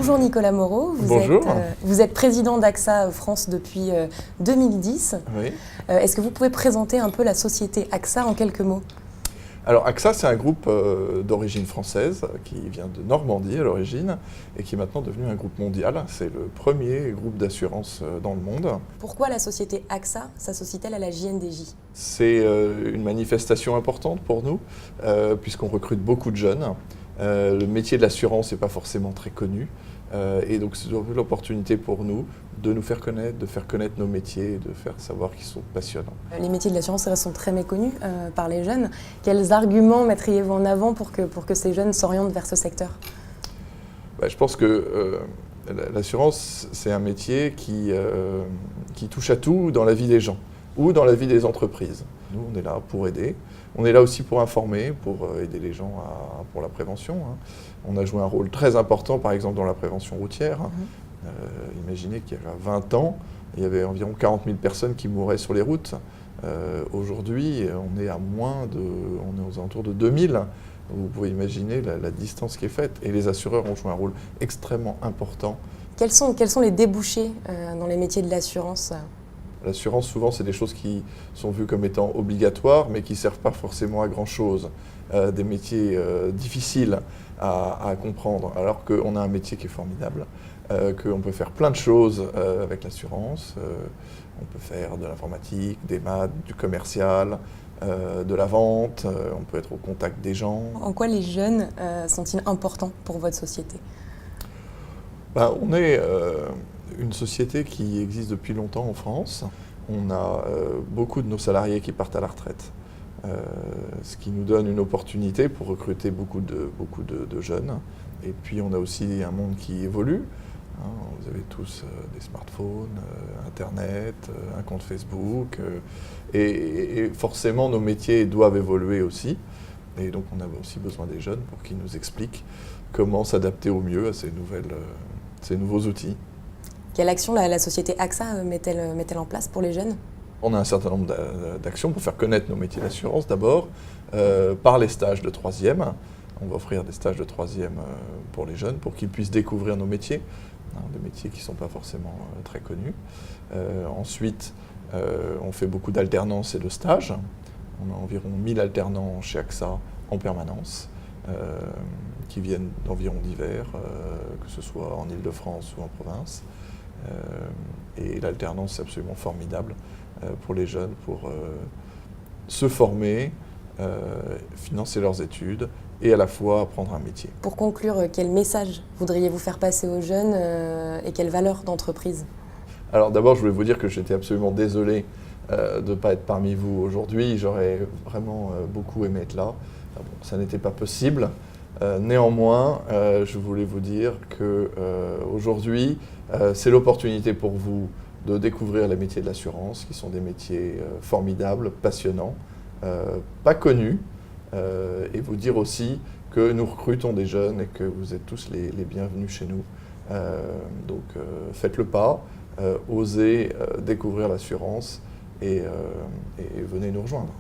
Bonjour Nicolas Moreau, Bonjour. Vous êtes président d'AXA France depuis 2010. Oui. Est-ce que vous pouvez présenter un peu la société AXA en quelques mots? Alors AXA, c'est un groupe d'origine française qui vient de Normandie à l'origine et qui est maintenant devenu un groupe mondial. C'est le premier groupe d'assurance dans le monde. Pourquoi la société AXA s'associe-t-elle à la JNDJ? C'est une manifestation importante pour nous puisqu'on recrute beaucoup de jeunes. Le métier de l'assurance n'est pas forcément très connu et donc c'est l'opportunité pour nous de nous faire connaître, de faire connaître nos métiers et de faire savoir qu'ils sont passionnants. Les métiers de l'assurance sont très méconnus par les jeunes. Quels arguments mettriez-vous en avant pour que ces jeunes s'orientent vers ce secteur? Je pense que l'assurance, c'est un métier qui touche à tout dans la vie des gens ou dans la vie des entreprises. Nous, on est là pour aider. On est là aussi pour informer, pour aider les gens pour la prévention. On a joué un rôle très important, par exemple, dans la prévention routière. Imaginez qu'il y a 20 ans, il y avait environ 40 000 personnes qui mouraient sur les routes. Aujourd'hui, on est aux alentours de 2000. Vous pouvez imaginer la distance qui est faite. Et les assureurs ont joué un rôle extrêmement important. Quels sont les débouchés dans les métiers de l'assurance? L'assurance, souvent, c'est des choses qui sont vues comme étant obligatoires, mais qui ne servent pas forcément à grand-chose. Des métiers difficiles à comprendre, alors qu'on a un métier qui est formidable, qu'on peut faire plein de choses avec l'assurance. On peut faire de l'informatique, des maths, du commercial, de la vente, on peut être au contact des gens. En quoi les jeunes sont-ils importants pour votre société? On est une société qui existe depuis longtemps en France. On a beaucoup de nos salariés qui partent à la retraite, ce qui nous donne une opportunité pour recruter beaucoup de jeunes. Et puis on a aussi un monde qui évolue. Vous avez tous des smartphones, Internet, un compte Facebook. Et forcément, nos métiers doivent évoluer aussi. Et donc on a aussi besoin des jeunes pour qu'ils nous expliquent comment s'adapter au mieux à ces nouveaux outils. Quelle action la société AXA met-elle en place pour les jeunes? On a un certain nombre d'actions pour faire connaître nos métiers d'assurance. D'abord, par les stages de 3e. On va offrir des stages de 3e pour les jeunes pour qu'ils puissent découvrir nos métiers, des métiers qui ne sont pas forcément très connus. Ensuite, on fait beaucoup d'alternance et de stages. On a environ 1000 alternants chez AXA en permanence, qui viennent d'environ divers, que ce soit en Île-de-France ou en province. Et l'alternance, c'est absolument formidable pour les jeunes, pour se former, financer leurs études et à la fois apprendre un métier. Pour conclure, quel message voudriez-vous faire passer aux jeunes et quelles valeurs d'entreprise? Alors d'abord, je voulais vous dire que j'étais absolument désolé de ne pas être parmi vous aujourd'hui. J'aurais vraiment beaucoup aimé être là. Ça n'était pas possible. Néanmoins, je voulais vous dire qu'aujourd'hui, c'est l'opportunité pour vous de découvrir les métiers de l'assurance, qui sont des métiers formidables, passionnants, pas connus, et vous dire aussi que nous recrutons des jeunes et que vous êtes tous les bienvenus chez nous. Donc faites le pas, osez découvrir l'assurance et venez nous rejoindre.